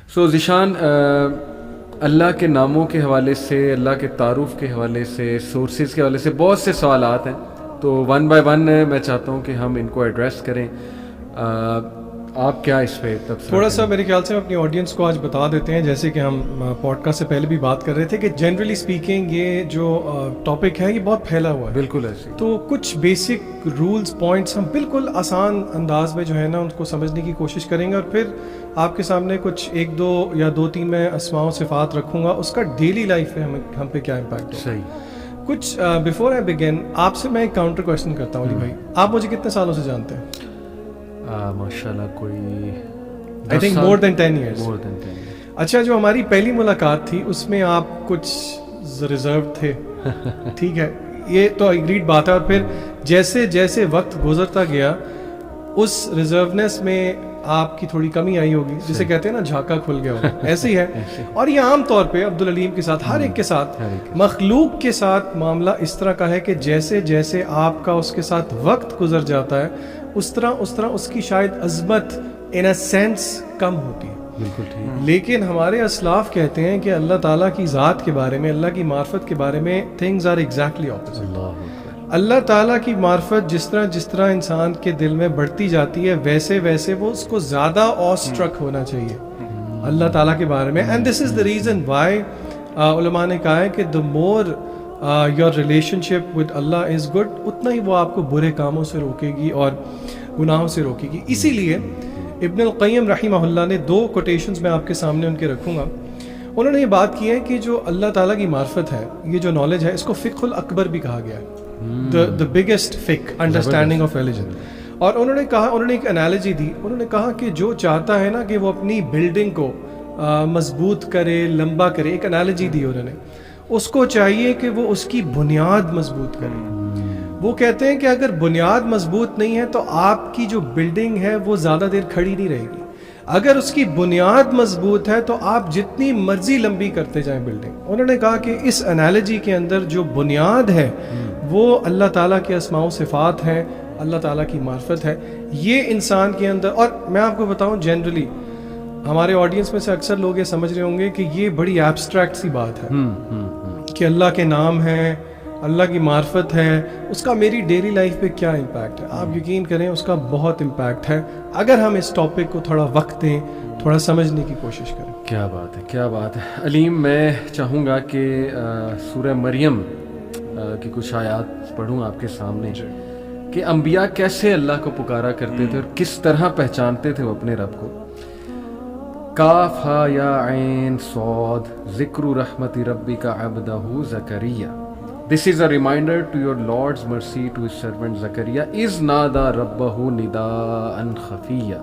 سو ذیشان، اللہ کے ناموں کے حوالے سے، اللہ کے تعارف کے حوالے سے، سورسز کے حوالے سے بہت سے سوالات ہیں، تو ون بائی ون میں چاہتا ہوں کہ ہم ان کو ایڈریس کریں. آپ کیا اس پہ تبصرہ؟ تھوڑا سا میرے خیال سے اپنی آڈینس کو آج بتا دیتے ہیں، جیسے کہ ہم پوڈ کاسٹ سے پہلے بھی بات کر رہے تھے کہ جنرلی اسپیکنگ یہ جو ٹاپک ہے یہ بہت پھیلا ہوا ہے. بالکل ایسے. تو کچھ بیسک رولز پوائنٹس ہم بالکل آسان انداز میں جو ہے نا ان کو سمجھنے کی کوشش کریں گے، اور پھر آپ کے سامنے کچھ ایک دو یا دو تین میں اسماء و صفات رکھوں گا، اس کا ڈیلی لائف میں ہم پہ کیا امپیکٹ ہو. صحیح. کچھ بیفور آئی بگن آپ سے میں ایک کاؤنٹر کویشچن کرتا ہوں علی بھائی، آپ مجھے کتنے سالوں سے جانتے ہیں؟ ماشاء اللہ کوئی I think more than 10 years. More than 10 years. اچھا، جو ہماری پہلی ملاقات تھی اس میں آپ کچھ ریزرو تھے، ٹھیک ہے، یہ تو اگریڈ بات ہے، اور پھر جیسے جیسے وقت گزرتا گیا اس ریزرونیس میں آپ کی تھوڑی کمی آئی ہوگی، جسے کہتے ہیں نا جھاکا کھل گیا ہوگا، ایسے ہی ہے. اور یہ عام طور پہ عبدالعلیم کے ساتھ، ہر ایک کے ساتھ، مخلوق کے ساتھ معاملہ اس طرح کا ہے کہ جیسے جیسے آپ کا اس کے ساتھ وقت گزر جاتا ہے اس طرح اس کی شاید عظمت ان اے سینس کم ہوتی ہے. بالکل ٹھیک. لیکن ہمارے اسلاف کہتے ہیں کہ اللہ تعالیٰ کی ذات کے بارے میں، اللہ کی معرفت کے بارے میں تھنگز آر ایگزیکٹلی اپوزٹ. اللہ تعالیٰ کی معرفت جس طرح انسان کے دل میں بڑھتی جاتی ہے ویسے ویسے وہ اس کو زیادہ آ اسٹرک ہونا چاہیے اللہ تعالیٰ کے بارے میں. And this is the reason why علماء نے کہا ہے کہ the more your relationship with Allah is good, اتنا ہی وہ آپ کو برے کاموں سے روکے گی اور گناہوں سے روکے گی. اسی لیے ابن القیم رحمہ اللہ نے دو کوٹیشنز میں آپ کے سامنے ان کے رکھوں گا. انہوں نے یہ بات کی ہے کہ جو اللہ تعالیٰ کی معرفت ہے، یہ جو نالج ہے، اس کو فقہ الاکبر بھی کہا گیا ہے، the biggest fiqh understanding of religion. اور انہوں نے ایک انالوجی دی. انہوں نے کہا کہ جو چاہتا ہے نا کہ وہ اپنی بلڈنگ کو مضبوط کرے، لمبا کرے، ایک انالوجی دی انہوں نے، اس کو چاہیے کہ وہ اس کی بنیاد مضبوط کرے. وہ کہتے ہیں کہ اگر بنیاد مضبوط نہیں ہے تو آپ کی جو بلڈنگ ہے وہ زیادہ دیر کھڑی نہیں رہے گی. اگر اس کی بنیاد مضبوط ہے تو آپ جتنی مرضی لمبی کرتے جائیں بلڈنگ. انہوں نے کہا کہ اس انالوجی کے اندر جو بنیاد ہے وہ اللہ تعالیٰ کے اسماء و صفات ہیں، اللہ تعالیٰ کی معرفت ہے. یہ انسان کے اندر، اور میں آپ کو بتاؤں جنرلی ہمارے آڈینس میں سے اکثر لوگ یہ سمجھ رہے ہوں گے کہ یہ بڑی ایبسٹریکٹ سی بات ہے کہ اللہ کے نام ہیں، اللہ کی معرفت ہے، اس کا میری ڈیلی لائف پہ کیا امپیکٹ ہے. آپ یقین کریں اس کا بہت امپیکٹ ہے اگر ہم اس ٹاپک کو تھوڑا وقت دیں، تھوڑا سمجھنے کی کوشش کریں. کیا بات ہے، کیا بات ہے. علیم، میں چاہوں گا کہ سورہ مریم کی کچھ آیات پڑھوں آپ کے سامنے کہ انبیاء کیسے اللہ کو پکارا کرتے تھے اور کس طرح پہچانتے تھے وہ اپنے رب کو. کاف ہا یا عین صاد ذکر رحمت ربک عبدہ زکریا. This is a reminder to your Lord's mercy to his servant Zakaria is nada rabbahu nidaan khafiya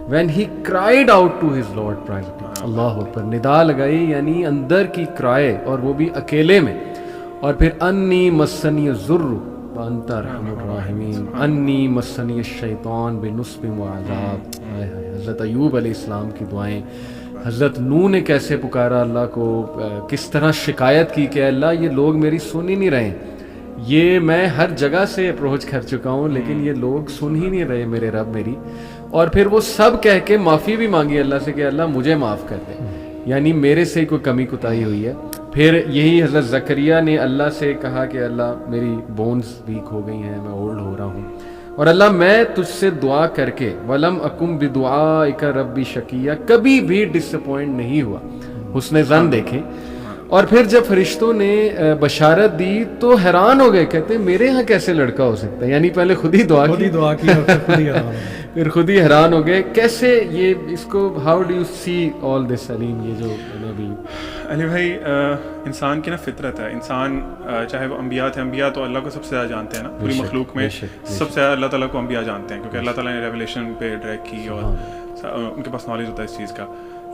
when he cried out to his Lord privately. اللہ اکبر. ندا لگائی یعنی اندر کی کرائے، اور وہ بھی اکیلے میں. اور پھر انی مسنی الضر وانت ارحم الراحمین انی مسنی الشیطان بنصب وعذاب. حضرت ایوب علیہ السلام کی دعائیں، حضرت نوح نے کیسے پکارا اللہ کو، کس طرح شکایت کی کہ اللہ یہ لوگ میری سن ہی نہیں رہے، یہ میں ہر جگہ سے اپروچ کر چکا ہوں لیکن یہ لوگ سن ہی نہیں رہے میرے رب میری. اور پھر وہ سب کہہ کے معافی بھی مانگی اللہ سے کہ اللہ مجھے معاف کر دے، یعنی میرے سے کوئی کمی کوتاہی ہوئی ہے. پھر یہی حضرت زکریا نے اللہ سے کہا کہ اللہ میری بونز ویک ہو گئی ہیں، میں اولڈ ہو رہا ہوں، اور اللہ میں تجھ سے دعا کر کے وَلَمْ أَكُمْ بِدُعَائِكَ رَبِّ شَقِيًّا کبھی بھی ڈس اپوائنٹ نہیں ہوا. حسن ظن دیکھیں. اور پھر جب فرشتوں نے بشارت دی تو حیران ہو گئے، کہتے میرے ہاں کیسے لڑکا ہو سکتا ہے، یعنی پہلے خود ہی دعا کی پھر خود ہی حیران ہو گئے. کیسے یہ اس کو ہاؤ ڈو یو سی آل دس علیم؟ یہ جو ابھی علی بھائی انسان کی نا فطرت ہے، انسان چاہے وہ انبیاء تھے، انبیاء تو اللہ کو سب سے زیادہ جانتے ہیں نا، پوری مخلوق میں سب سے زیادہ اللہ تعالیٰ کو انبیاء جانتے ہیں کیونکہ اللہ تعالیٰ نے ریولیشن پہ ڈائریکٹ کی اور ان کے پاس نالج ہوتا ہے اس چیز کا.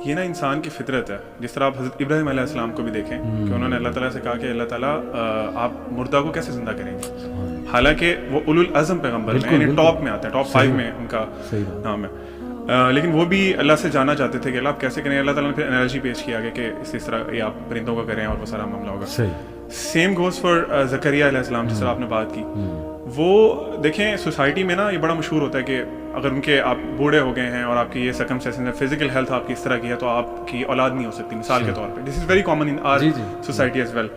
یہ نا انسان کی فطرت ہے. جس طرح آپ حضرت ابراہیم علیہ السلام کو بھی دیکھیں کہ انہوں نے اللہ تعالیٰ سے کہا کہ اللہ تعالیٰ آپ مردہ کو کیسے زندہ کریں گے، حالانکہ وہ اولو العزم پیغمبر ہیں، یعنی ٹاپ میں آتے ہیں، ٹاپ 5 میں ان کا نام ہے. لیکن وہ بھی اللہ سے جانا چاہتے تھے کہ اللہ آپ کیسے کریں. اللہ تعالیٰ نے پھر انرجی پیش کیا کہ اس طرح یہ آپ پرندوں کا کریں اور وہ سارا معاملہ ہوگا. سیم گوز فار زکریا علیہ السلام، جس طرح آپ نے بات کی. وہ دیکھیں سوسائٹی میں نا یہ بڑا مشہور ہوتا ہے کہ اگر ان کے آپ بوڑھے ہو گئے ہیں اور آپ کی یہ سرکمسٹنسز ہیں, فزیکل ہیلتھ آپ کی اس طرح کی ہے تو آپ کی اولاد نہیں ہو سکتی, مثال کے طور پہ. This is very common in our society as well.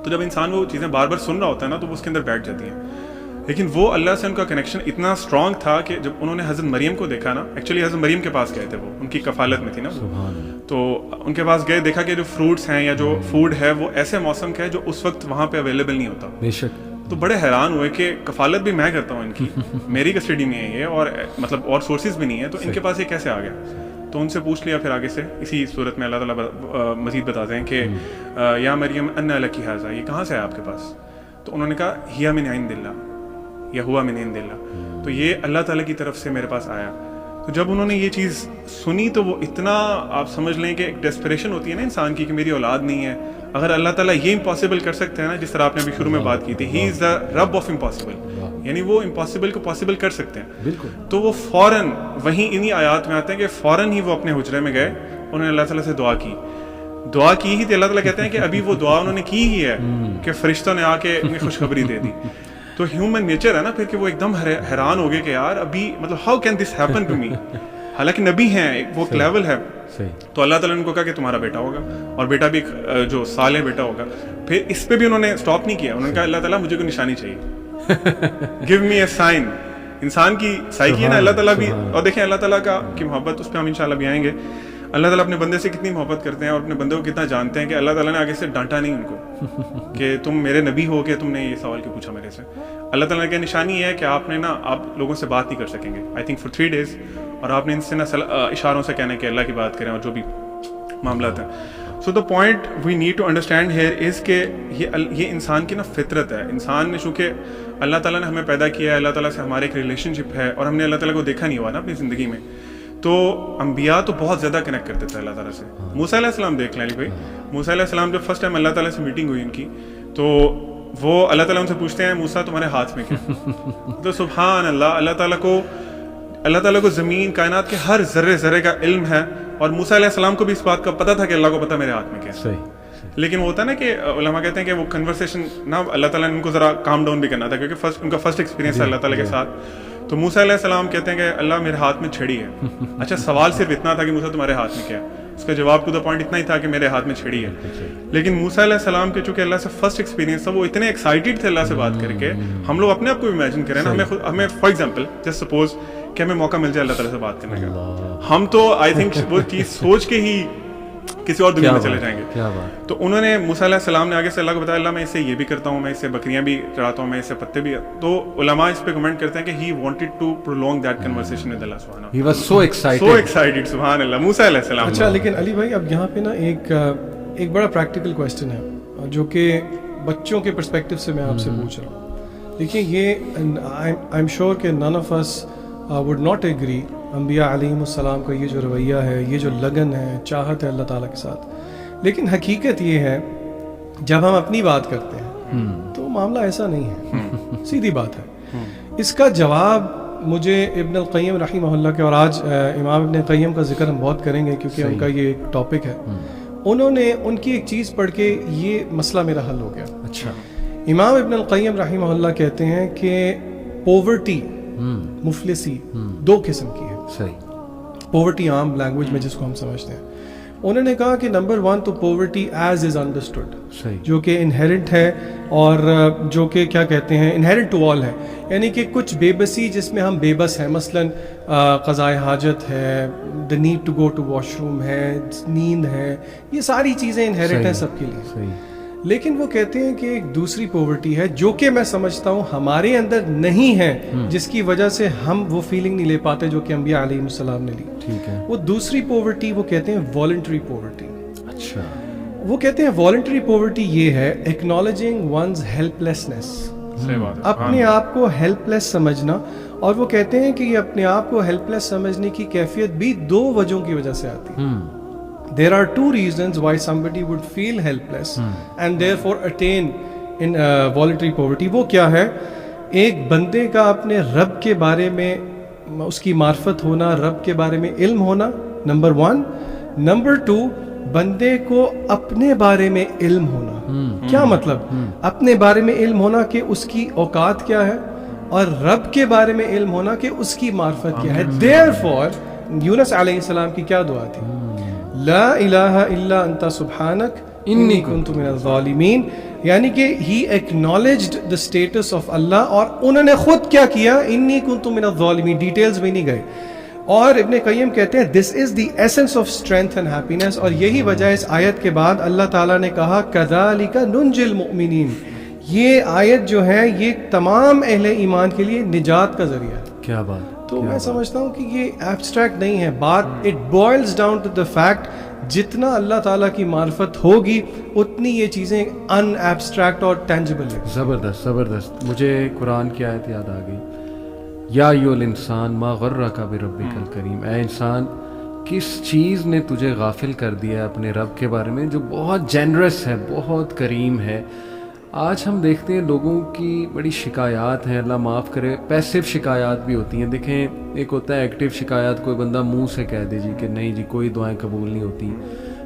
تو جب انسان وہ چیزیں بار بار سن رہا ہوتا ہے نا تو وہ اس کے اندر بیٹھ جاتی ہیں. لیکن وہ اللہ سے ان کا کنیکشن اتنا اسٹرانگ تھا کہ جب انہوں نے حضرت مریم کو دیکھا نا, ایکچولی حضرت مریم کے پاس گئے تھے, وہ ان کی کفالت میں تھی نا, تو ان کے پاس گئے, دیکھا کہ جو فروٹس ہیں یا جو فوڈ ہے وہ ایسے موسم کا ہے جو اس وقت وہاں پہ اویلیبل نہیں ہوتا. بے شک. تو بڑے حیران ہوئے کہ کفالت بھی میں کرتا ہوں ان کی, میری کسٹڈی میں ہے یہ, اور مطلب اور سورسز بھی نہیں ہے, تو ان کے پاس یہ کیسے آ گیا. تو ان سے پوچھ لیا پھر آگے سے, اسی صورت میں اللہ تعالیٰ مزید بتاتے ہیں کہ یا مریم ان لکی ھذا, یہ کہاں سے ہے آپ کے پاس. تو انہوں نے کہا ہیا من عند اللہ, یا ہوا من عند اللہ, تو یہ اللہ تعالیٰ کی طرف سے میرے پاس آیا. تو جب انہوں نے یہ چیز سنی تو وہ اتنا, آپ سمجھ لیں کہ ایک ڈیسپریشن ہوتی ہے نا انسان کی کہ میری اولاد نہیں ہے. اگر اللہ تعالیٰ یہ امپاسبل کر سکتے ہیں نا, جس طرح آپ نے ابھی شروع میں بات کی تھی, ہی از دا رب آف امپاسبل, یعنی وہ امپاسبل کو پاسبل کر سکتے ہیں. بالکل. تو وہ فوراً وہیں انہی آیات میں آتے ہیں کہ فوراً ہی وہ اپنے حجرے میں گئے, انہوں نے اللہ تعالیٰ سے دعا کی ہی تھی. اللہ تعالیٰ کہتے ہیں کہ ابھی وہ دعا انہوں نے کی ہی ہے کہ فرشتوں نے آ کے انہیں خوشخبری دے دی. تو ہیومن نیچر ہے نا پھر کہ وہ ایک دم حیران ہو گئے کہ یار ابھی مطلب how can this happen to me, حالانکہ نبی ہیں, وہ ایک لیول ہے. تو اللہ تعالیٰ نے ان کو کہا کہ تمہارا بیٹا ہوگا, اور بیٹا بھی جو صالح بیٹا ہوگا. پھر اس پہ بھی انہوں نے اسٹاپ نہیں کیا, انہوں نے کہا اللہ تعالیٰ مجھے کوئی نشانی چاہیے, گیو می اے سائن. انسان کی سائیکی ہے نا, اللہ تعالیٰ بھی, اور دیکھیں اللہ تعالیٰ کی محبت, اس پہ ہم انشاءاللہ بھی آئیں گے. اللہ تعالیٰ اپنے بندے سے کتنی محبت کرتے ہیں اور اپنے بندے کو کتنا جانتے ہیں کہ اللہ تعالیٰ نے آگے سے ڈانٹا نہیں ان کو کہ تم میرے نبی ہو کہ تم نے یہ سوال کیوں پوچھا میرے سے. اللہ تعالیٰ کی نشانی یہ ہے کہ آپ نے نا, آپ لوگوں سے بات نہیں کر سکیں گے آئی تھنک فار 3 days, اور آپ نے ان سے نا اشاروں سے کہنا کہ اللہ کی بات کریں اور جو بھی معاملات ہیں. So the point we need to understand here is کہ یہ انسان کی نا فطرت ہے. انسان نے چونکہ اللہ تعالیٰ نے ہمیں پیدا کیا ہے, اللہ تعالیٰ سے ہمارے ایک ریلیشن شپ ہے, اور ہم نے اللہ تعالیٰ کو دیکھا نہیں ہوا نا اپنی زندگی میں. تو انبیاء تو بہت زیادہ کنیکٹ کرتے تھے اللہ تعالیٰ سے. موسیٰ علیہ السلام دیکھ لیں علی بھائی, موسیٰ علیہ السلام جب فرسٹ ٹائم اللہ تعالیٰ سے میٹنگ ہوئی ان کی, تو وہ اللہ تعالیٰ ان سے پوچھتے ہیں موسیٰ تمہارے ہاتھ میں کیا. تو سبحان اللہ, اللہ تعالیٰ کو زمین کائنات کے ہر ذرے ذرے کا علم ہے, اور موسیٰ علیہ السلام کو بھی اس بات کا پتہ تھا کہ اللہ کو پتہ میرے ہاتھ میں کیا ہے. لیکن وہ ہوتا ہے نا کہ علماء کہتے ہیں کہ وہ کنورسیشن نا اللہ تعالیٰ نے ان کو ذرا کام ڈاؤن بھی کرنا تھا, کیونکہ ان کا فرسٹ ایکسپیرینس ہے اللہ تعالیٰ کے ساتھ. تو موسیٰ علیہ السلام کہتے ہیں کہ اللہ میرے ہاتھ میں چھڑی ہے. اچھا, سوال صرف اتنا تھا کہ موسیٰ تمہارے ہاتھ میں کیا ہے, اس کا جواب ٹو دا پوائنٹ اتنا ہی تھا کہ میرے ہاتھ میں چھڑی ہے. لیکن موسیٰ علیہ السلام کے چونکہ اللہ سے فرسٹ ایکسپیرینس تھا, وہ اتنے ایکسائٹیڈ تھے اللہ سے بات کر کے. ہم لوگ اپنے آپ کو امیجن کریں نا, ہمیں فار ایگزامپل جسٹ سپوز کہ ہمیں موقع مل جائے اللہ تعالیٰ سے بات کرنے کا, ہم تو آئی تھنک وہ چیز سوچ کے ہی کسی اور دنیا میں چلے جائیں گے. تو انہوں نے موسیٰ علیہ السلام نے آگے سے اللہ کو بتایا, اللہ میں اس سے یہ بھی کرتا ہوں, میں اس سے بکریاں بھی چڑھاتا ہوں, میں اس سے پتے بھی. تو علماء اس پہ کمنٹ کرتے ہیں کہ he wanted to prolong that conversation with Allah subhanahu wa ta'ala. He was so excited. سبحان اللہ, موسیٰ علیہ السلام. اچھا, لیکن علی بھائی اب یہاں پہ نا ایک بڑا پریکٹیکل کویسچن ہے جو کہ بچوں کے پرسپیکٹیو سے میں آپ سے پوچھ رہا ہوں. دیکھیے یہ آئی ایم شیور کہ none of us would not agree, انبیاء علیہم السلام کا یہ جو رویہ ہے, یہ جو لگن ہے, چاہت ہے اللہ تعالیٰ کے ساتھ. لیکن حقیقت یہ ہے جب ہم اپنی بات کرتے ہیں تو معاملہ ایسا نہیں ہے, سیدھی بات ہے. اس کا جواب مجھے ابن القیم رحمہ اللہ کے, اور آج امام ابن القیم کا ذکر ہم بہت کریں گے کیونکہ ان کا یہ ایک ٹاپک ہے, انہوں نے ان کی ایک چیز پڑھ کے یہ مسئلہ میرا حل ہو گیا. اچھا, امام ابن القیم رحمہ اللہ کہتے ہیں کہ پوورٹی, مفلسی 2 قسم کی ہے. صحیح. پوورٹی عام لینگویج میں جس کو ہم سمجھتے ہیں, انہوں نے کہا کہ نمبر 1 تو پوورٹی ایز از انڈرسٹوڈ, جو کہ انہیرنٹ ہے, اور جو کہ کیا کہتے ہیں انہیرنٹ ٹو آل ہے, یعنی کہ کچھ بے بسی جس میں ہم بے بس ہیں, مثلاً قضائے حاجت ہے, the need to go to washroom ہے, نیند ہے, یہ ساری چیزیں انہیرنٹ ہیں سب کے لیے. لیکن وہ کہتے ہیں کہ ایک دوسری پوورٹی ہے جو کہ میں سمجھتا ہوں ہمارے اندر نہیں ہے, جس کی وجہ سے ہم وہ فیلنگ نہیں لے پاتے جو کہ انبیاء علیہ السلام نے لی. ٹھیک ہے. وہ دوسری پوورٹی وہ کہتے ہیں والنٹری پوورٹی. اچھا, وہ کہتے ہیں والنٹری پوورٹی یہ ہے ایکنالوجنگ ونز ہیلپ لیسنس, اپنے آپ کو ہیلپ لیس سمجھنا. اور وہ کہتے ہیں کہ یہ اپنے آپ کو ہیلپ لیس سمجھنے کی کیفیت بھی 2 وجہوں کی وجہ سے آتی ہے. There are 2 reasons why somebody would feel helpless and therefore attain in voluntary poverty. وہ کیا ہے؟ ایک بندے کا اپنے رب کے بارے میں اس کی معرفت ہونا, رب کے بارے میں علم ہونا, نمبر 1. نمبر 2, بندے کو اپنے بارے میں علم ہونا. کیا مطلب؟ اپنے بارے میں علم ہونا کہ اس کی اوقات کیا ہے, اور رب کے بارے میں علم ہونا کہ اس کی معرفت کیا ہے. Therefore یونس علیہ السلام کی کیا دعا تھی؟ لا الہ الا انت سبحانک انی کنت من الظالمین. یعنی کہ ہی ایکنالجڈ دا اسٹیٹس آف اللہ, اور انہوں نے خود کیا کیا؟ انی کنت من الظالمین. ڈیٹیلز میں نہیں گئے. اور ابن قیم کہتے ہیں this is the essence of strength and happiness. اور یہی وجہ اس آیت کے بعد اللہ تعالیٰ نے کہا کذالک ننجی المؤمنین. یہ آیت جو ہے یہ تمام اہل ایمان کے لیے نجات کا ذریعہ ہے. کیا بات. تو میں سمجھتا ہوں کہ یہ ایبسٹریکٹ نہیں ہے بات. It boils down to the fact جتنا اللہ تعالیٰ کی معرفت ہوگی اتنی یہ چیزیں ان ایبسٹریکٹ اور ٹینجیبل ہیں. زبردست زبردست. مجھے قرآن کی آیت یاد آ گئی, یا ایھا الانسان ما غرک بربک الکریم. اے انسان کس چیز نے تجھے غافل کر دیا ہے اپنے رب کے بارے میں جو بہت جینرس ہے, بہت کریم ہے. آج ہم دیکھتے ہیں لوگوں کی بڑی شکایات ہیں, اللہ معاف کرے, پیسیو شکایات بھی ہوتی ہیں. دیکھیں ایک ہوتا ہے ایکٹیو شکایات, کوئی بندہ منہ سے کہہ دے جی کہ نہیں جی کوئی دعائیں قبول نہیں ہوتی.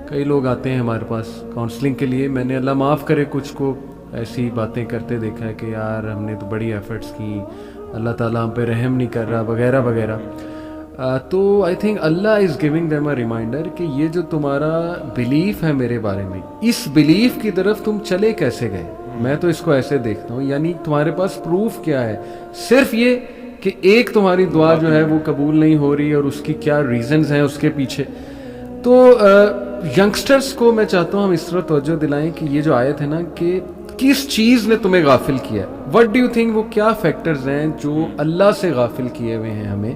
کئی لوگ آتے ہیں ہمارے پاس کاؤنسلنگ کے لیے, میں نے اللہ معاف کرے کچھ کو ایسی باتیں کرتے دیکھا ہے کہ یار ہم نے تو بڑی ایفرٹس کی, اللہ تعالیٰ ہم پہ رحم نہیں کر رہا وغیرہ وغیرہ. تو I think Allah is giving them a reminder کہ یہ جو تمہارا بلیف ہے میرے بارے میں, اس بلیف کی طرف تم چلے کیسے گئے. میں تو اس کو ایسے دیکھتا ہوں, یعنی تمہارے پاس پروف کیا ہے؟ صرف یہ کہ ایک تمہاری دعا جو ہے وہ قبول نہیں ہو رہی اور اس کی کیا ریزنز ہیں اس کے پیچھے. تو ینگسٹرز کو میں چاہتا ہوں ہم اس طرح توجہ دلائیں کہ یہ جو آیت ہے نا کہ کس چیز نے تمہیں غافل کیا ہے. وٹ ڈو یو تھنک وہ کیا فیکٹرز ہیں جو اللہ سے غافل کیے ہوئے ہیں ہمیں,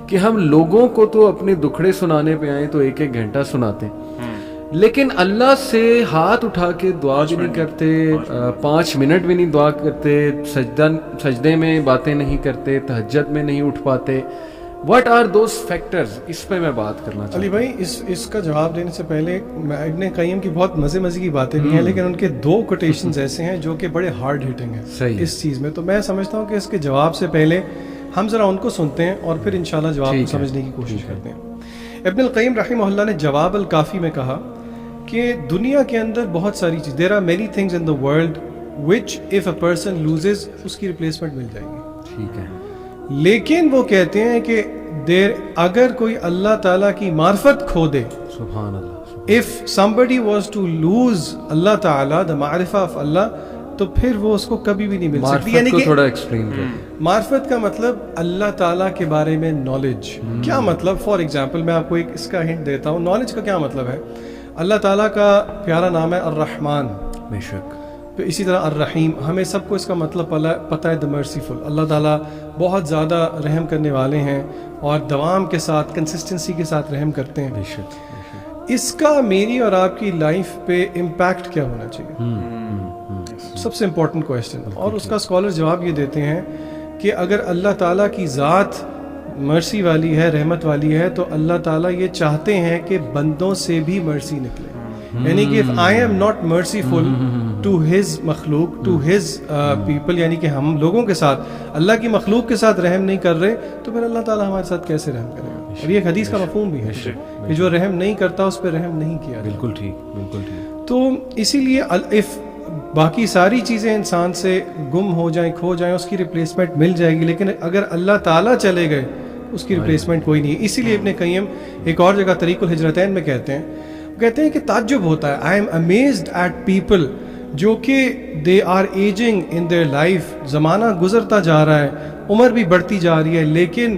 کہ ہم لوگوں کو تو اپنے دکھڑے سنانے پہ آئیں تو ایک ایک گھنٹہ سناتے ہیں, لیکن اللہ سے ہاتھ اٹھا کے دعا بھی نہیں کرتے, 5 منٹ بھی نہیں دعا کرتے, سجدے میں باتیں نہیں کرتے, تہجد میں نہیں اٹھ پاتے. What are those factors? اس پہ میں بات کرنا چاہتا ہوں. علی بھائی اس کا جواب دینے سے پہلے ابن قیم کی بہت مزے کی باتیں بھی ہیں, لیکن ان کے 2 کوٹیشنز ایسے ہیں جو کہ بڑے ہارڈ ہٹنگ ہیں اس چیز میں. تو میں سمجھتا ہوں کہ اس کے جواب سے پہلے ہم ذرا ان کو سنتے ہیں اور پھر انشاءاللہ جواب کو سمجھنے کی کوشش کرتے ہیں. ابن القیم رحمہ اللہ نے جواب الکافی میں کہا کہ دنیا کے اندر بہت ساری چیز, there are many things in the world which if a person loses اس کی ریپلیسمنٹ مل جائے گی. ٹھیک ہے, لیکن وہ کہتے ہیں کہ اگر کوئی اللہ تعالیٰ کی معرفت کھو دے, سبحان اللہ, if somebody was to lose اللہ تعالیٰ the معرفہ of اللہ, تو پھر وہ اس کو کبھی بھی نہیں مل سکتی. یعنی کہ تھوڑا ایکسپلین کریں. معرفت کا مطلب اللہ تعالیٰ کے بارے میں نالج. کیا مطلب؟ فار ایگزامپل میں آپ کو ایک اس کا ہنٹ دیتا ہوں. نالج کا کیا مطلب ہے؟ اللہ تعالیٰ کا پیارا نام ہے الرحمن, بے شک. تو اسی طرح الرحیم, ہمیں سب کو اس کا مطلب پتہ ہے, دا مرسیفل. اللہ تعالیٰ بہت زیادہ رحم کرنے والے ہیں اور دوام کے ساتھ کنسسٹنسی کے ساتھ رحم کرتے ہیں. بے شک. اس کا میری اور آپ کی لائف پہ امپیکٹ کیا ہونا چاہیے؟ سب سے امپورٹنٹ کویشچن. اور اس کا اسکالر جواب یہ دیتے ہیں کہ اگر اللہ تعالیٰ کی ذات مرسی والی ہے, رحمت والی ہے, تو اللہ تعالیٰ یہ چاہتے ہیں کہ بندوں سے بھی مرسی نکلے. یعنی کہ if I am not merciful to his مخلوق, to his people, یعنی کہ ہم لوگوں کے ساتھ, اللہ کی مخلوق کے ساتھ رحم نہیں کر رہے, تو پھر اللہ تعالیٰ ہمارے ساتھ کیسے رحم کرے گا؟ اور یہ ایک حدیث کا مفہوم بھی ہے کہ جو رحم نہیں کرتا اس پہ رحم نہیں کیا. بالکل ٹھیک, بالکل ٹھیک. تو اسی لیے if باقی ساری چیزیں انسان سے گم ہو جائیں, کھو جائیں, اس کی ریپلیسمنٹ مل جائے گی, لیکن اگر اللہ تعالیٰ چلے گئے اس کی ریپلیسمنٹ کوئی نہیں ہے. اسی لیے ابن قیم ایک اور جگہ طریق الہجرتین میں کہتے ہیں کہ تعجب ہوتا ہے, I am amazed at people جو کہ they are ageing in their life, زمانہ گزرتا جا رہا ہے, عمر بھی بڑھتی جا رہی ہے, لیکن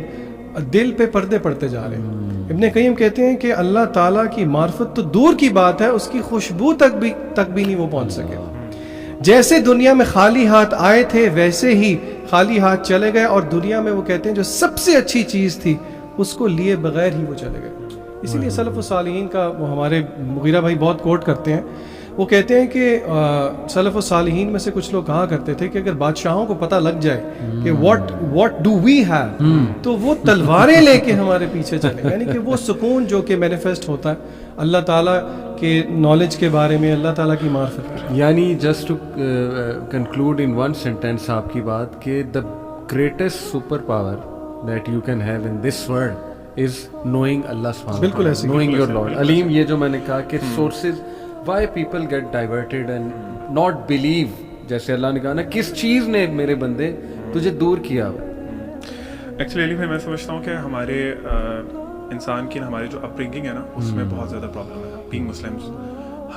دل پہ پردے پڑتے جا رہے ہیں. ابن قیم کہتے ہیں کہ اللہ تعالیٰ کی معرفت تو دور کی بات ہے, اس کی خوشبو تک بھی نہیں وہ پہنچ سکے. جیسے دنیا میں خالی ہاتھ آئے تھے ویسے ہی خالی ہاتھ چلے گئے, اور دنیا میں وہ کہتے ہیں جو سب سے اچھی چیز تھی اس کو لیے بغیر ہی وہ چلے گئے. اسی لیے سلف الصالحین کا وہ ہمارے مغیرہ بھائی بہت کوٹ کرتے ہیں. وہ کہتے ہیں کہ سلف الصالحین میں سے کچھ لوگ کہا کرتے تھے کہ اگر بادشاہوں کو پتہ لگ جائے کہ what do we have, تو وہ تلواریں لے کے ہمارے پیچھے چلیں. یعنی کہ وہ سکون جو کہ مینیفیسٹ ہوتا ہے اللہ تعالیٰ کے نالج کے بارے میں, اللہ تعالیٰ کی معرفت. یعنی just to conclude in one sentence آپ کی بات, کہ the greatest super power that you can have in this world is knowing Allah subhanahu wa ta'ala, بالکل ایسے, knowing your Lord. علیم, یہ جو میں نے کہا کہ sources why people get diverted and not believe, جیسے اللہ نے کہا نا کس چیز نے میرے بندے تجھے دور کیا ہوا ہے. ایکچولی علی بھائی میں سمجھتا ہوں کہ ہمارے انسان کی ہماری جو اپ برنگنگ ہے نا اس میں بہت زیادہ پرابلم ہے. بینگ مسلمس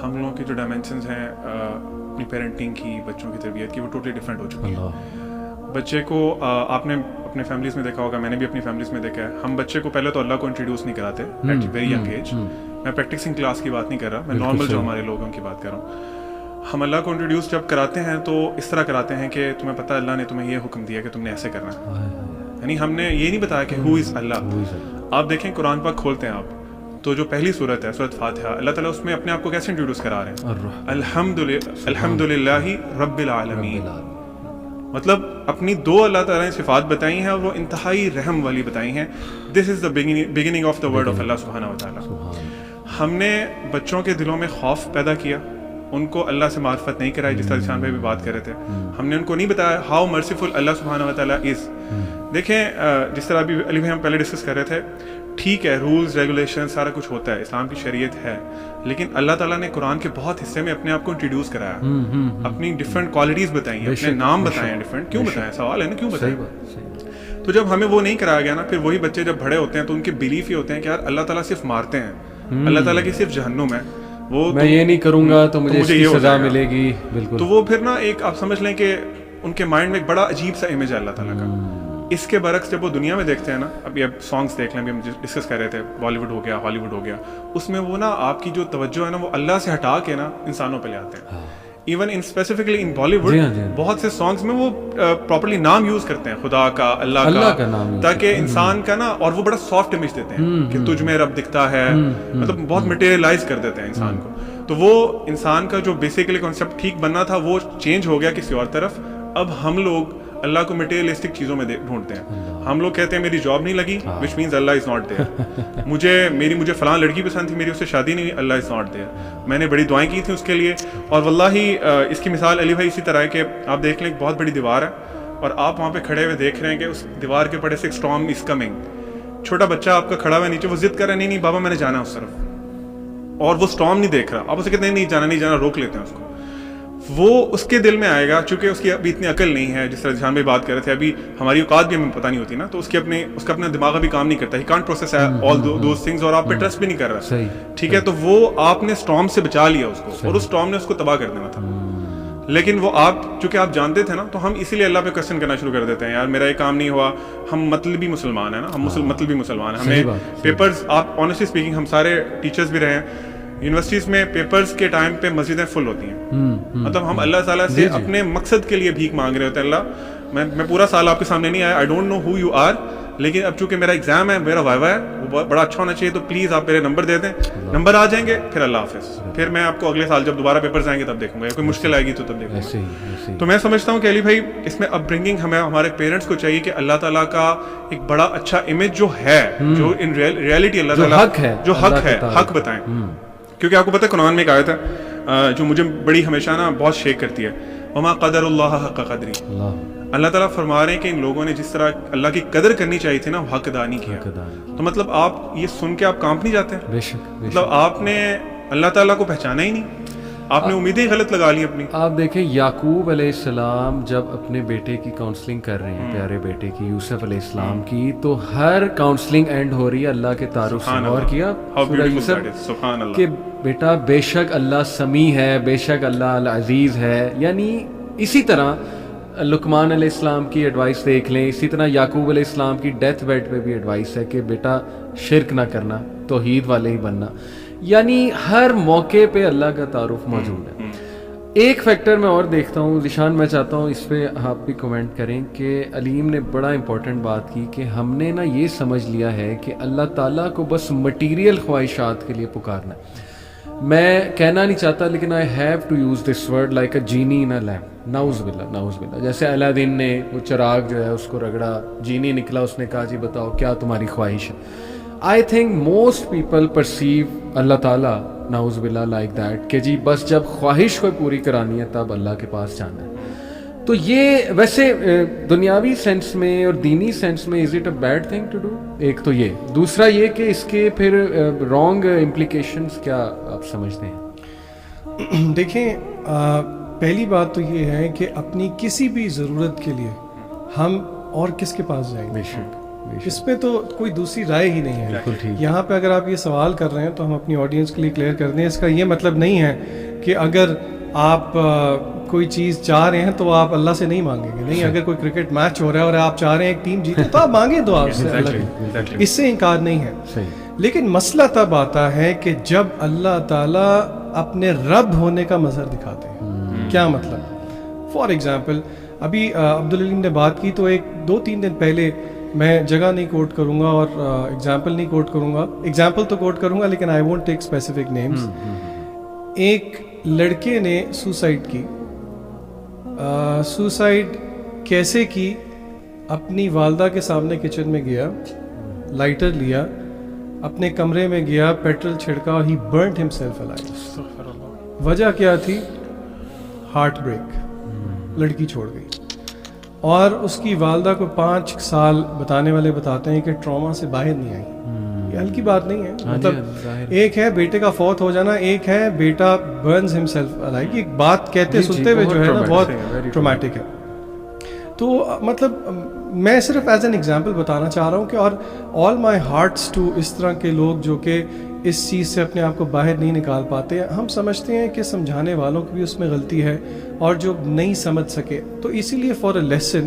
ہم لوگوں کی جو ڈائمینشنز ہیں اپنی پیرنٹنگ کی, بچوں کی تربیت کی, وہ ٹوٹلی ڈفرینٹ ہو چکی ہے. بچے کو آپ نے اپنے فیملیز میں دیکھا ہوگا, میں نے بھی اپنی فیملیز میں دیکھا ہے, ہم بچے کو پہلے تو اللہ کو انٹروڈیوس نہیں کراتے ایٹ ویری ینگ ایج. میں پریکٹسنگ کلاس کی بات نہیں کر رہا, میں نارمل جو ہمارے لوگوں کی بات کر رہا ہوں. ہم اللہ کو انٹروڈیوس جب کراتے ہیں تو اس طرح کراتے ہیں کہ تمہیں پتہ اللہ نے تمہیں یہ حکم دیا کہ تم نے ایسے کرنا ہے. یعنی ہم نے یہ نہیں بتایا کہ ہو از اللہ. آپ دیکھیں قرآن پاک کھولتے ہیں آپ تو جو پہلی صورت ہے سورۃ فاتحہ, اللہ تعالیٰ اس میں اپنے آپ کو کیسے انٹروڈیوس کرا رہے ہیں, الحمد للہ رب العالمین. مطلب اپنی دو اللہ تعالیٰ نے صفات بتائی ہیں اور وہ انتہائی رحم والی بتائی ہیں. This is the beginning of the word of Allah سبحانہ و تعالیٰ. ہم نے بچوں کے دلوں میں خوف پیدا کیا, ان کو اللہ سے معرفت نہیں کرائی, جس طرح جسان بھائی بھی بات کر رہے تھے. ہم نے ان کو نہیں بتایا ہاؤ مرسیفل اللہ سبحانہ و تعالیٰ از. دیکھیں جس طرح ابھی علی بھائی ہم پہلے ڈسکس کر رہے تھے, ٹھیک ہے رولز ریگولیشن سارا کچھ ہوتا ہے, اسلام کی شریعت ہے, لیکن اللہ تعالیٰ نے قرآن کے بہت حصے میں اپنے آپ کو انٹروڈیوس کرایا, اپنی ڈفرینٹ کوالٹیز بتائی ہیں, اپنے نام بتائے ہیں ڈفرینٹ. کیوں بتائیں, سوال ہے نا کیوں بتائیں. تو جب ہمیں وہ نہیں کرایا گیا نا, پھر وہی بچے جب بڑے ہوتے ہیں تو ان کے بلیف یہ ہوتے ہیں کہ یار اللہ تعالیٰ صرف مارتے ہیں, اللہ تعالیٰ کی صرف جہنم ہے, وہ میں یہ نہیں کروں گا تو مجھے اس کی سزا ملے گی. بالکل. تو وہ پھر نا ایک آپ سمجھ لیں کہ ان کے مائنڈ میں ایک بڑا عجیب سا امیج ہے اللہ تعالیٰ کا. اس کے برعکس جب وہ دنیا میں دیکھتے ہیں نا, ابھی اب سانگس دیکھ لیں, ابھی ہم ڈسکس کر رہے تھے بالی ووڈ ہو گیا, ہالی ووڈ ہو گیا, اس میں وہ نا آپ کی جو توجہ ہے نا وہ اللہ سے ہٹا کے نا انسانوں پہ لے آتے ہیں. Even in specifically in Bollywood بہت سے سانگس میں وہ پراپرلی نام یوز کرتے ہیں, خدا کا, اللہ کا نام, تاکہ انسان کا نا, اور وہ بڑا سافٹ امیج دیتے ہیں کہ تجھ میں رب دکھتا ہے, مطلب بہت مٹیریلائز کر دیتے ہیں انسان کو. تو وہ انسان کا جو بیسیکلی کانسیپٹ ٹھیک بننا تھا وہ چینج ہو گیا کسی اور طرف. اب ہم لوگ اللہ کو مٹیریلسٹک چیزوں میں ڈھونڈتے ہیں. ہم لوگ کہتے ہیں میری جاب نہیں لگی, which means Allah is not there. مجھے فلاں لڑکی پسند تھی, میری اس سے شادی نہیں ہوئی, اللہ از ناٹ دیئر. میں نے بڑی دعائیں کی تھیں اس کے لیے. اور واللہ اس کی مثال علی بھائی اسی طرح ہے کہ آپ دیکھ لیں ایک بہت بڑی دیوار ہے اور آپ وہاں پہ کھڑے ہوئے دیکھ رہے ہیں کہ اس دیوار کے پڑے سے ایک اسٹارم از کمنگ. چھوٹا بچہ آپ کا کھڑا ہوا ہے نیچے, وہ ضد کر رہا ہے نہیں بابا میں نے جانا اس طرف, اور وہ اسٹارم نہیں دیکھ رہا. آپ اسے کہتے ہیں نہیں جانا, روک لیتے ہیں اس کو. وہ اس کے دل میں آئے گا, چونکہ اس کی ابھی اتنی عقل نہیں ہے, جس طرح جہاں بھی بات کر رہے تھے, ابھی ہماری اوقات بھی ہمیں پتہ نہیں ہوتی نا, تو اس کا اپنا دماغ ابھی کام نہیں کرتا, he can't process all those things, اور آپ پہ ٹرسٹ بھی نہیں کر رہا. ٹھیک ہے, تو وہ آپ نے اسٹارم سے بچا لیا اس کو, اور اس اسٹارم نے اس کو تباہ کر دینا تھا. لیکن وہ آپ چونکہ آپ جانتے تھے نا, تو ہم اسی لیے اللہ پہ کوسچن کرنا شروع کر دیتے ہیں, یار میرا یہ کام نہیں ہوا. ہم مطلبی مسلمان ہیں نا, ہم مطلبی مسلمان ہیں. ہمیں پیپرز, آپ آنیسٹلی اسپیکنگ ہم سارے ٹیچرز بھی رہے ہیں, یونیورسٹیز میں پیپرز کے ٹائم پہ مسجدیں فل ہوتی ہیں. مطلب ہم اللہ تعالیٰ سے اپنے مقصد کے لیے بھیک مانگ رہے ہوتے ہیں, اللہ میں پورا سال آپ کے سامنے نہیں آیا, I don't know who you are, لیکن اب چونکہ میرا ایگزام ہے, میرا وائوا ہے, وہ بڑا اچھا ہونا چاہیے, تو پلیز آپ میرے نمبر دے دیں. نمبر آ جائیں گے پھر اللہ حافظ, پھر میں آپ کو اگلے سال جب دوبارہ پیپرز آئیں گے تب دیکھوں گا, کوئی مشکل آئے گی تو تب دیکھوں گا. تو میں سمجھتا ہوں کہ علی بھائی اس میں اپ برنگنگ ہمیں ہمارے پیرنٹس کو چاہیے کہ اللہ تعالیٰ کا ایک بڑا اچھا امیج جو ہے, جو ان ریئلٹی اللہ تعالیٰ جو حق ہے, حق بتائیں. کیونکہ آپ کو پتہ ہے قرآن میں ایک آیت ہے جو مجھے بڑی ہمیشہ نا بہت شیک کرتی ہے, وما قدر اللہ حق قدری. اللہ تعالیٰ فرما رہے ہیں کہ ان لوگوں نے جس طرح اللہ کی قدر کرنی چاہیے تھی نا, وہ حق ادا نہیں کیا. تو مطلب آپ یہ سن کے آپ کانپ نہیں جاتے, مطلب آپ نے اللہ تعالیٰ کو پہچانا ہی نہیں, آپ نے امیدیں غلط لگا لی اپنی. آپ دیکھیں یعقوب علیہ السلام جب اپنے بیٹے کی کاؤنسلنگ کر رہے ہیں, پیارے بیٹے کی یوسف علیہ السلام کی, تو ہر کاؤنسلنگ اینڈ ہو رہی ہے اللہ کے تعارف سے. اور کیا سورہ یوسف کہ بیٹا بے شک اللہ سمیع ہے, بے شک اللہ العزیز ہے. یعنی اسی طرح لقمان علیہ السلام کی ایڈوائس دیکھ لیں, اسی طرح یعقوب علیہ السلام کی ڈیتھ بیڈ پہ بھی ایڈوائس ہے کہ بیٹا شرک نہ کرنا, توحید والے ہی بننا. یعنی ہر موقع پہ اللہ کا تعارف موجود ہے. ایک فیکٹر میں اور دیکھتا ہوں ذیشان, میں چاہتا ہوں اس پہ آپ بھی کمنٹ کریں, کہ علیم نے بڑا امپورٹنٹ بات کی کہ ہم نے نا یہ سمجھ لیا ہے کہ اللہ تعالیٰ کو بس مٹیریل خواہشات کے لیے پکارنا ہے. میں کہنا نہیں چاہتا لیکن I have to use this word like a genie in a lamp. نعوذ باللہ. جیسے الادین نے وہ چراغ جو ہے اس کو رگڑا, جینی نکلا, اس نے کہا جی بتاؤ کیا تمہاری خواہش ہے. I think most people perceive Allah تعالیٰ نعوذ باللہ لائک دیٹ کہ جی بس جب خواہش کوئی پوری کرانی ہے تب اللہ کے پاس جانا ہے. تو یہ ویسے دنیاوی سینس میں اور دینی سینس میں is it a bad thing to do? ایک تو یہ, دوسرا یہ کہ اس کے پھر رانگ امپلیکیشنز کیا آپ سمجھتے ہیں؟ دیکھیں پہلی بات تو یہ ہے کہ اپنی کسی بھی ضرورت کے لیے ہم اور کس کے پاس جائیں گے؟ بے شک اس پہ تو کوئی دوسری رائے ہی نہیں ہے. بالکل ٹھیک. یہاں پہ اگر آپ یہ سوال کر رہے ہیں تو ہم اپنی آڈینس کے لیے کلیئر کر دیں, اس کا یہ مطلب نہیں ہے کہ اگر آپ کوئی چیز چاہ رہے ہیں تو آپ اللہ سے نہیں مانگیں گے. نہیں, اگر کوئی کرکٹ میچ ہو رہا ہے اور آپ چاہ رہے ہیں ایک ٹیم جیتے تو آپ مانگیں دعا سے اللہ, اس سے انکار نہیں ہے. لیکن مسئلہ تب آتا ہے کہ جب اللہ تعالیٰ اپنے رب ہونے کا مظہر دکھاتے ہیں. کیا مطلب؟ فار ایگزامپل ابھی عبدالعلیم نے بات کی تو 2-3 دن پہلے, میں جگہ نہیں کوٹ کروں گا اور ایگزامپل نہیں کوٹ کروں گا, ایگزامپل تو کوٹ کروں گا لیکن I won't take specific names. ایک لڑکے نے سوسائڈ کی. سوسائڈ کیسے کی؟ اپنی والدہ کے سامنے کچن میں گیا, لائٹر لیا, اپنے کمرے میں گیا, پیٹرول چھڑکا, ہی برنٹ ہمسیلف الائیو. وجہ کیا تھی؟ ہارٹ بریک, لڑکی چھوڑ گئی. اور اس کی والدہ کو 5 سال بتانے والے بتاتے ہیں کہ ٹراما سے باہر نہیں آئی. یہ ہلکی بات نہیں ہے. مطلب ایک ہے بیٹے کا فوت ہو جانا, ایک ہے بیٹا برنز ہمسیلف الائیو. ایک بات کہتے سنتے ہوئے جو ہے نا بہت ٹرومیٹک ہے. تو مطلب میں صرف ایز این ایگزامپل بتانا چاہ رہا ہوں کہ اور آل مائی ہارٹس ٹو اس طرح کے لوگ جو کہ اس چیز سے اپنے آپ کو باہر نہیں نکال پاتے. ہم سمجھتے ہیں کہ سمجھانے والوں کی بھی اس میں غلطی ہے اور جو نہیں سمجھ سکے, تو اسی لیے فار اے لیسن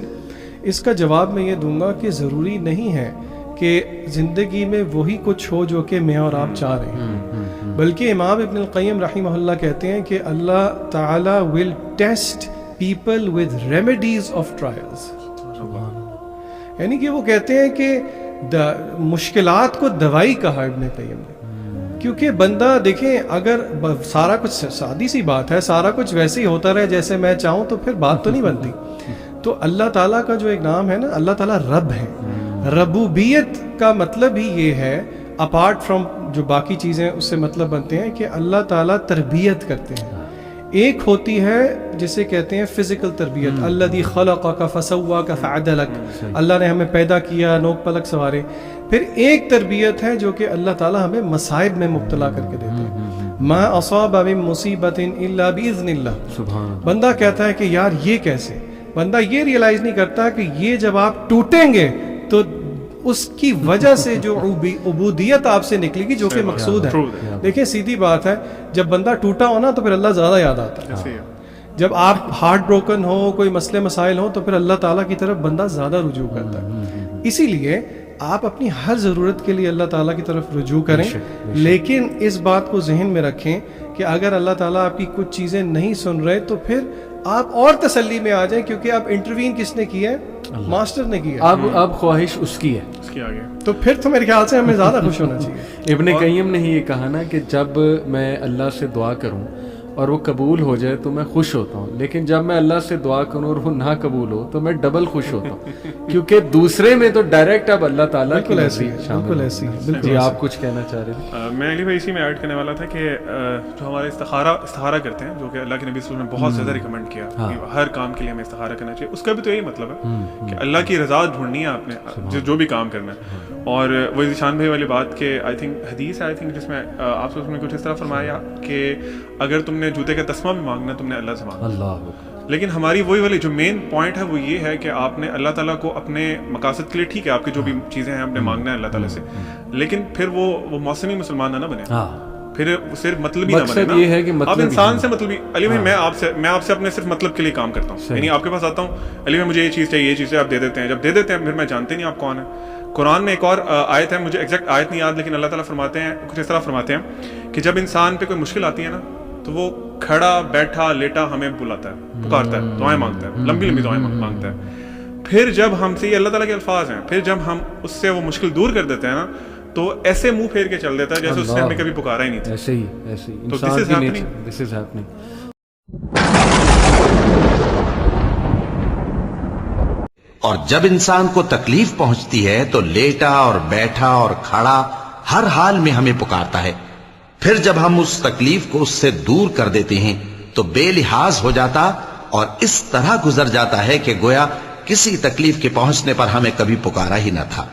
اس کا جواب میں یہ دوں گا کہ ضروری نہیں ہے کہ زندگی میں وہی کچھ ہو جو کہ میں اور آپ چاہ رہے ہیں, بلکہ امام ابن القیم رحمہ اللہ کہتے ہیں کہ اللہ تعالی will test people with remedies of trials. یعنی کہ وہ کہتے ہیں کہ مشکلات کو دوائی کہا ابن قیم نے, کیونکہ بندہ دیکھیں اگر سارا کچھ, سادی سی بات ہے, سارا کچھ ویسے ہی ہوتا رہے جیسے میں چاہوں تو پھر بات تو نہیں بنتی. تو اللہ تعالیٰ کا جو ایک نام ہے نا, اللہ تعالیٰ رب ہے. ربوبیت کا مطلب ہی یہ ہے, اپارٹ فرام جو باقی چیزیں اس سے مطلب بنتے ہیں, کہ اللہ تعالیٰ تربیت کرتے ہیں. ایک ہوتی ہے جسے کہتے ہیں فزیکل تربیت, الذی خلقک فسواک فعدلک, اللہ نے ہمیں پیدا کیا, نوک پلک سوارے. پھر ایک تربیت ہے جو کہ اللہ تعالیٰ ہمیں مصائب میں مبتلا کر کے دیتے ہیں. ما اصاب من مصیبت الا باذن اللہ. بندہ کہتا ہے کہ یار یہ کیسے, بندہ یہ ریئلائز نہیں کرتا کہ یہ جب آپ ٹوٹیں گے تو اس کی وجہ سے جو عبودیت آپ سے نکلے گی جو کہ مقصود ہے. دیکھیں سیدھی بات ہے, جب بندہ ٹوٹا ہو نا تو پھر اللہ زیادہ یاد آتا ہے. جب آپ ہارٹ بروکن ہو, کوئی مسئلے مسائل ہو, تو پھر اللہ تعالیٰ کی طرف بندہ زیادہ رجوع کرتا ہے. اسی لیے آپ اپنی ہر ضرورت کے لیے اللہ تعالیٰ کی طرف رجوع کریں, لیکن اس بات کو ذہن میں رکھیں کہ اگر اللہ تعالیٰ آپ کی کچھ چیزیں نہیں سن رہے تو پھر آپ اور تسلی میں آ جائیں, کیونکہ آپ انٹروین کس نے کی ہے؟ ماسٹر نے کی ہے. اب خواہش اس کی ہے, اس کی آگے. تو پھر تو میرے خیال سے ہمیں زیادہ خوش ہونا چاہیے. ابن قیم نے یہ کہا نا کہ جب میں اللہ سے دعا کروں اور وہ قبول ہو جائے تو میں خوش ہوتا ہوں, لیکن جب میں اللہ سے دعا کروں اور وہ نہ قبول ہو تو میں ڈبل خوش ہوتا ہوں, کیونکہ دوسرے میں تو ڈائریکٹ اب اللہ تعالیٰ کی ایسی ہے. بالکل ایسی ہے. جی آپ کچھ کہنا چاہ رہے تھے؟ میں علی بھائی اسی میں ایڈ کرنے والا تھا کہ جو ہمارے استخارہ کرتے ہیں, جو کہ اللہ کے نبی صلی اللہ علیہ وسلم نے بہت زیادہ ریکمینڈ کیا کہ ہر کام کے لیے ہمیں استخارہ کرنا چاہیے, اس کا بھی تو یہی مطلب ہے کہ اللہ کی رضا ڈھونڈنی ہے آپ نے جو بھی کام کرنا ہے. اور وہ ذیشان بھائی والی بات کہ آئی تھنک حدیث ہے, آئی تھنک جس میں آپ سے اس میں کچھ اس طرح فرمایا کہ اگر تم نے جوتے کا تسمہ بھی مانگنا تم نے اللہ سے مانگنا. لیکن ہماری وہی والی جو مین پوائنٹ ہے وہ یہ ہے کہ آپ نے اللہ تعالیٰ کو اپنے مقاصد کے لیے, ٹھیک ہے آپ کی جو بھی چیزیں ہیں آپ نے مانگنا ہے اللہ تعالیٰ سے, لیکن پھر وہ موسمی مسلمان نہ بنے, پھر صرف مطلب ہی نہ بنے نا. یہ ہے کہ آپ انسان سے مطلب, علی بھائی میں آپ سے اپنے صرف مطلب کے لیے کام کرتا ہوں, یعنی آپ کے پاس آتا ہوں, علی بھائی مجھے یہ چیز چاہیے, یہ چیزیں آپ دے دیتے ہیں, جب دے دیتے ہیں پھر میں جانتے نہیں آپ کون ہیں. قرآن میں ایک اور آیت ہے, مجھے ایگزیکٹ آیت نہیں یاد, لیکن اللہ تعالیٰ فرماتے ہیں کچھ اس طرح فرماتے ہیں کہ جب انسان پہ کوئی مشکل آتی ہے نا تو وہ کھڑا بیٹھا لیٹا ہمیں بلاتا ہے, پکارتا ہے, دعائیں مانگتا ہے, لمبی لمبی دعائیں مانگتا ہے. پھر جب ہم سے, یہ اللہ تعالیٰ کے الفاظ ہیں, پھر جب ہم اس سے وہ مشکل دور کر دیتے ہیں نا تو ایسے منہ پھیر کے چل دیتا ہے جیسے اس نے ہمیں کبھی پکارا ہی نہیں تھا. ایسے ہی تو دس از ہیپننگ. اور جب انسان کو تکلیف پہنچتی ہے تو لیٹا اور بیٹھا اور کھڑا ہر حال میں ہمیں پکارتا ہے. پھر جب ہم اس تکلیف کو اس سے دور کر دیتے ہیں تو بے لحاظ ہو جاتا اور اس طرح گزر جاتا ہے کہ گویا کسی تکلیف کے پہنچنے پر ہمیں کبھی پکارا ہی نہ تھا.